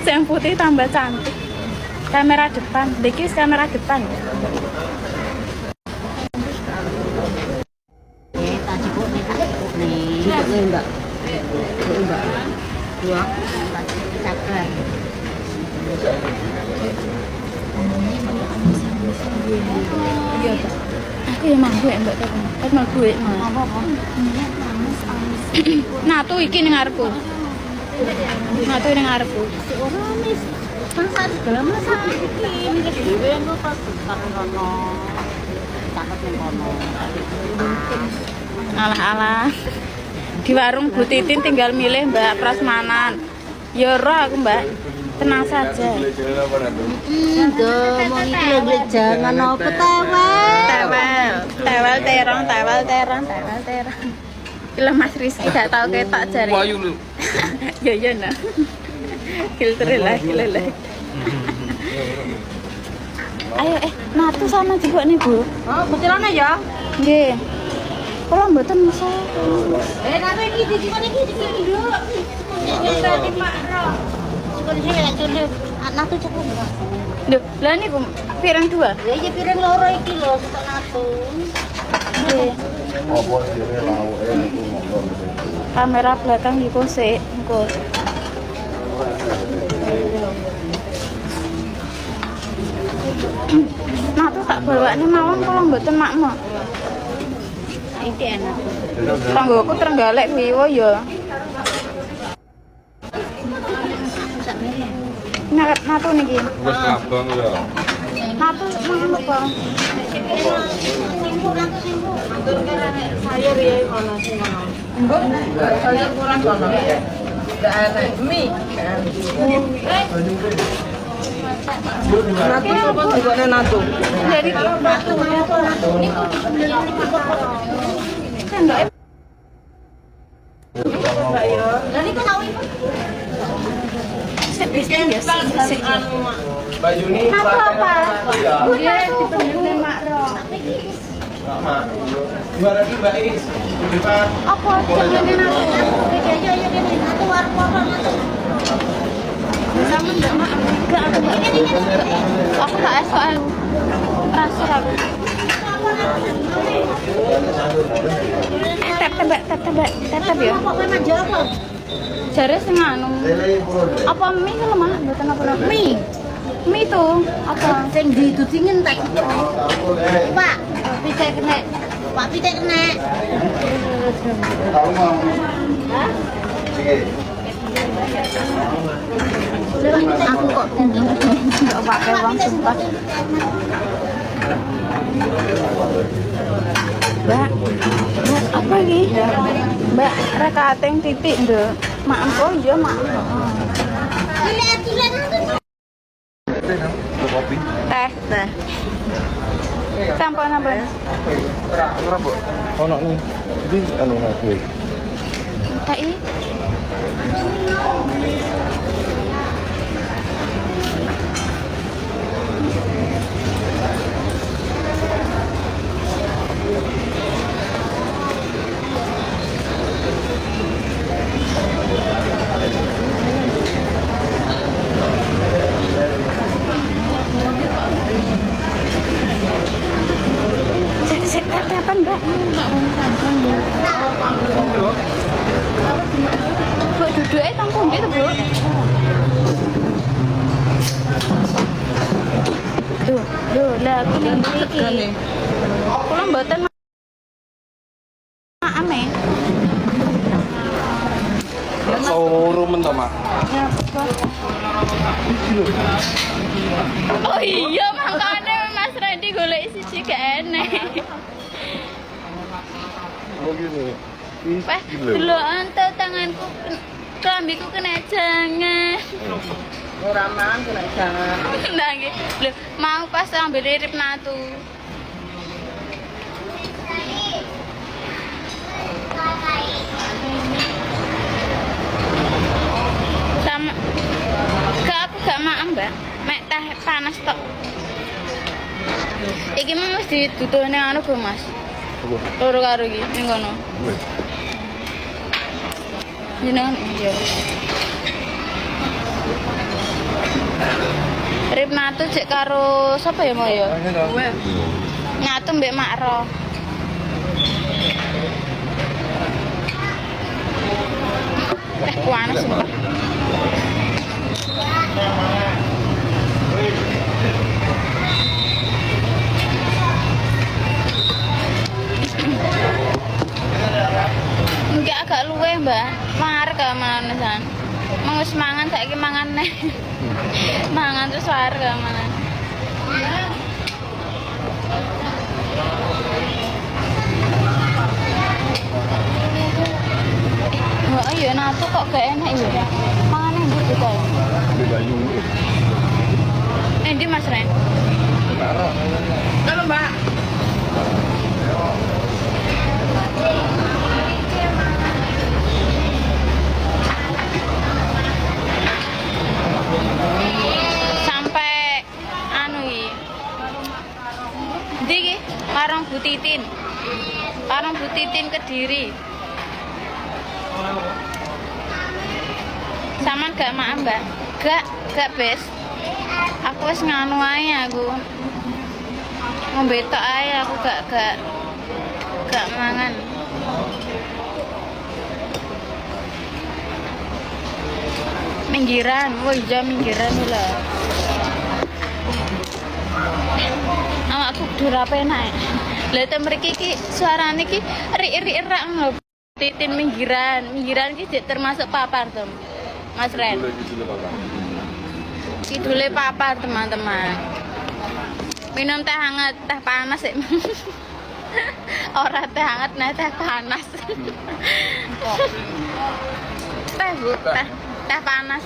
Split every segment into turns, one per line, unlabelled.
Yang putih tambah cantik. Kamera depan, iki kamera depan.
Tadi kok nih. Enggak. Enggak. Dua. Cakar.
Iya, Pak. Aku yang mau gue mbak tekan. Mau gue mah. Nah, tuh iki ning ngarepku. Nah, tuh ning ngarepku.
Ora mis. Masa segala masa iki mikir dhewe engko pas karo caket ning kono.
Alah-alah. Di warung Bu Titin tinggal milih Mbak Prasmanan. Ya ora aku, Mbak. Tenang saja.
Enggak, mau iki lho jangan apa
Tewel terong. Film Mas Rizky gak tau ketok jare.
Wayu lho.
Ya nah. Filter lagi. Ayo natu sama juga nih, Bu.
Oh, betilane ya?
Nggih. Kula mboten bisa.
Natu iki dulu. Ya tadi Mak Ro. Sing lek dulu. Natu cukup enggak?
Lho, lah niku piring dua.
Ya iya piring loro iki lho, stok natu.
Nggih.
Apa sire lawuke niku ngomong.
Kamera belakang niku sik engko. Nah, tuh tak bawaane mawon kula mboten makmo.
Iki enak.
Tanggoku Trenggalek Wiwo ya. Natu niki.
Wis abang ya.
Natu mangan apa?
Sayur ya ono sing ono. Mbok, sayur kurang ono. Enggak enak mie. Natu apa digone natu?
Dari natu. Sendok.
Lah niku tahu ibu.
Bising ya.
Mbak Yuni
Natu apa? Nggih, dipendene Mak Ro.
Mak. Dua lagi Mbak Is. Di depan.
Apa jenenge natu?
Ya natu warung natu.
Sama ndak Mak? Enggak aku Mbak. Aku gak esok rasa aku. Tep ya.
Kok manja apa?
Jare sing anu. Apa mie ku lemah mboten apa-apa. Mie itu apa?
Sing didudingen tak. Pak, pitik kena. Pak pitik kena.
Tahu mau.
Hah?
Aku kok enggak pakai uang sumpah. Mbak, apa ini? Mbak, rekateng titik nduk. Maaf kok iya maaf.
Kopi.
Teh. Sampun apa?
Ora, Bu. Ono nih. Iki anu gue.
Teh ini. Apa Mbak? Bu duduknya tanggung gitu Bu. Duh, lah aku ning iki. Kula mboten ame.
Suruh men to, Mak.
Ya apa? Oh iya, makane Mas Randy golek siji gak enek.
Oh gini.
Wah, delokan to tanganku kelambiku kena jangan.
Ora mang kena jangan.
Nah nggih. Lho, mau pas ambil irip natu. Sama aku gak maem, Mbak. Mek teh panas tok. Iki mah mesti ditutuhne anu, Mas.
Apa?
Loro karo iki ning kono. Jenengan iya. Rip natu cek karo sapa ya mau ya? Nyatu mbek Makro. Panas sumpah. Enggak agak luweh, Mbak. Mar ke mana san? Mau semangan saiki mangan neh. Mangan terus war ke mana? Wah, iya natu kok gak enak ya. Mangan yang gitu kita.
Di Bayu.
Di Mas Ren.
Kalau Mbak.
Sampai anu iki. Warung Bu Titin. Warung Bu Titin Kediri. Saman gak maaf Mbak? Gak bes. Aku wis nganu ae aku. Ngombe tok ae aku gak mangan. Minggiran, woi jam minggiran lho. Awakku kudu penak. Lah te mriki iki suarane iki rik-rik rak lho. Titin minggiran iki termasuk papar tuh, Mas Ren. Kidule papar teman-teman. Minum teh hangat, teh panas sih. Ora teh hangat, nah teh panas. Teh bu, teh panas.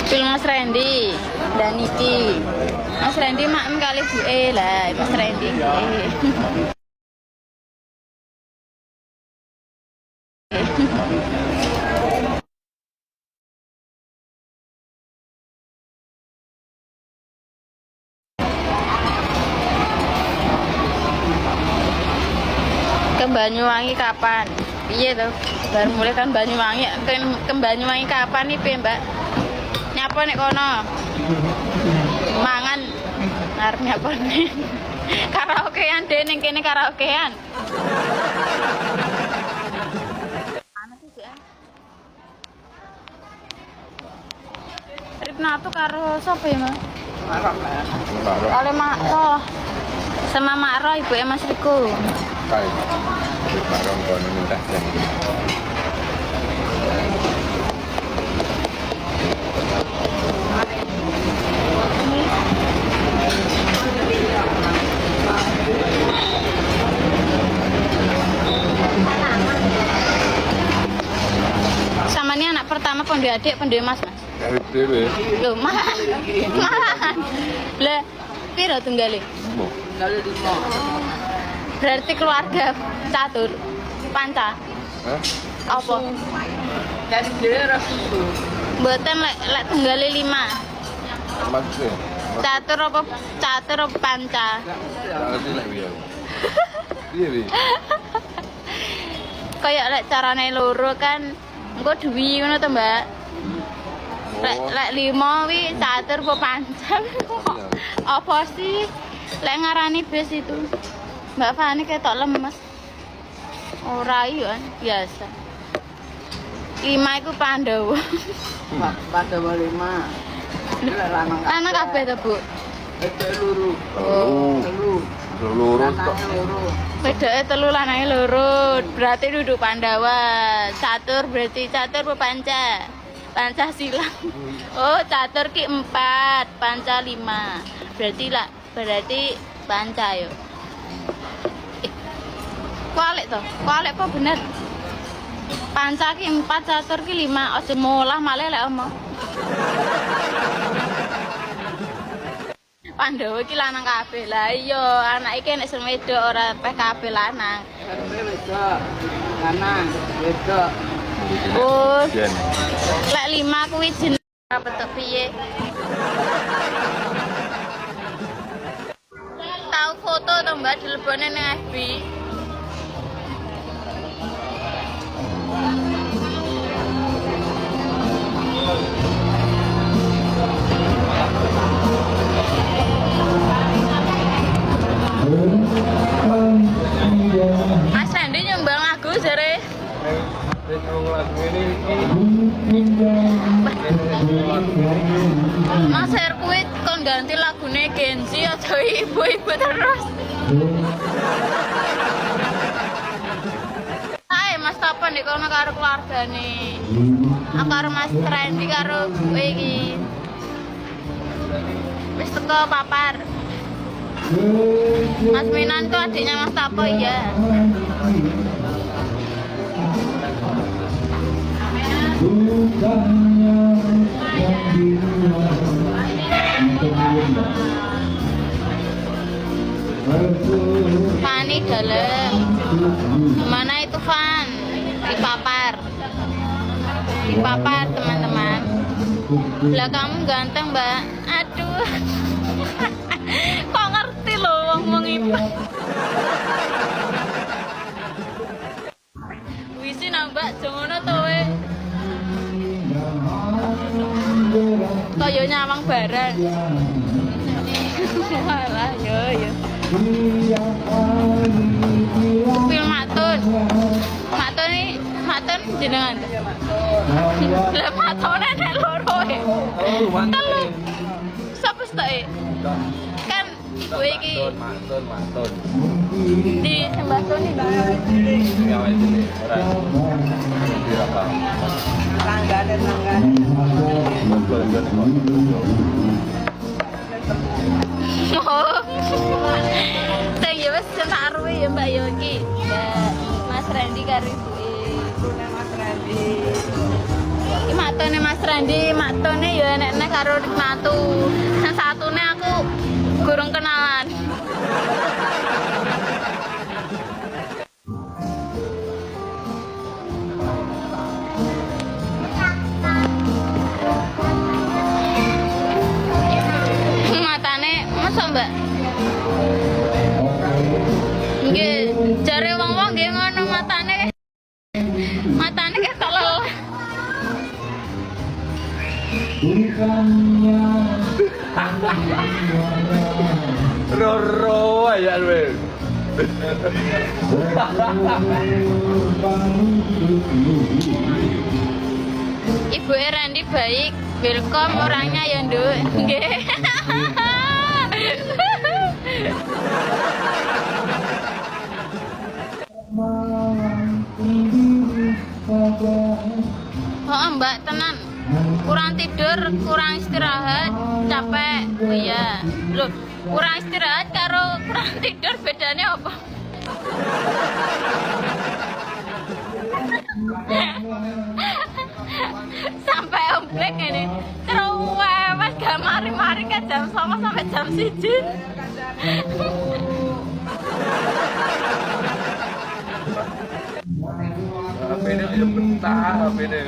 Film Mas Randy dan Niki. Mas Randy maem kali Bu lah, Mas Randy. Ke Banyuwangi kapan? Iya tuh, baru mulai kan Banyuwangi. Ke Banyuwangi kapan nih, Mbak? Nyapa nek kono? Mangan. Arep nyapa nih? Karaokean deh ning kene karaokean. Rip natu karo sapa ya, Mas? Oleh Makro. Sama Makro ibu Mas Riko.
Kayak di barang kono minta jam.
Sama ini anak pertama pondok adik pondok Mas.
Dari dewe.
Loh, malahan. Lah, piro tunggale?
Kali 5.
Berarti keluarga catur panca.
Hah?
Apa?
Dari daerah susu.
Mboten lek tunggale 5.
Maksudnya?
Catur apa panca?
Ngerti lek piye. Piye piye?
Kayak lek carane loro kan engko duwi ngono to, Mbak. Lek 5 wi catur apa panca? Apa sih? Lek ngarani bes itu. Mbak Fani ketok lemes. Ora iya, biasa. 5 iku Pandhawa.
Pandhawa 5.
Lanang kabeh to, Bu?
Luru.
Lurus kok.
Bedake 3 lanange 2. Berarti duduk Pandhawa. Catur berarti catur apa panca? Pancasila. Oh, catur ki 4, panca 5. Berarti panca yo. Kualik to. Kualik apa bener? Panca ki 4, catur ki 5. Aja molah malah lek omong. Pandhawa iki lanang kabeh. Lah iya, anak iki nek sing wedok ora peh kabeh lanang.
Wedok. Lanang, wedok.
Oh,
Jen.
lek 5 kuwi jeneng apa to piye? Mbak telepone ning FB. Mas Randy nyumbang lagu jare. Mas Herkuit kon ganti lagune Genji atau ibu-ibu terus. Hai Mas Tapan di kono karo keluargane. Karo Mas Randy karo kowe iki. Wis teko papar. Mas Minan tuh adiknya Mas Tapo ya. Fani dalam. Mana itu Fan? Di papar. Di papar teman-teman. Lah kamu ganteng Mbak. Aduh. Kok ngerti loh wong ipa. Wisi nambah jongono to we. Kaya nyawang barang. Walah yo. Film Matun. Matun jenengan. Lah matone nek loro e. Telu. Sapa setae? Kan ibu iki Matun. Di Sembah Tuni.
Ya wis ini ora. Langgane.
Teng ya wis separuh ya Mbak Yoki. Ya Mas Randy karo ibuke. Mas Randy. Iki matone Mas Randy, matone ya enek-enek karo Matu. Sing satune aku gurung kenalan. Matane masa Mbak? Nggih, jare wong-wong nggih ngono matane. Matane ketok lelah.
Roro aja weh.
Ibu Randy baik, welcome orangnya ya Nduk. Nggih. Oh Mbak tenan. Kurang tidur, kurang istirahat, capek. Oh iya. Loh, kurang istirahat karo kurang tidur bedanya apa? Sampai omblek ini. Terus gak mari-mari ke jam 9 sampai jam 1.
HP ini betah HP ini.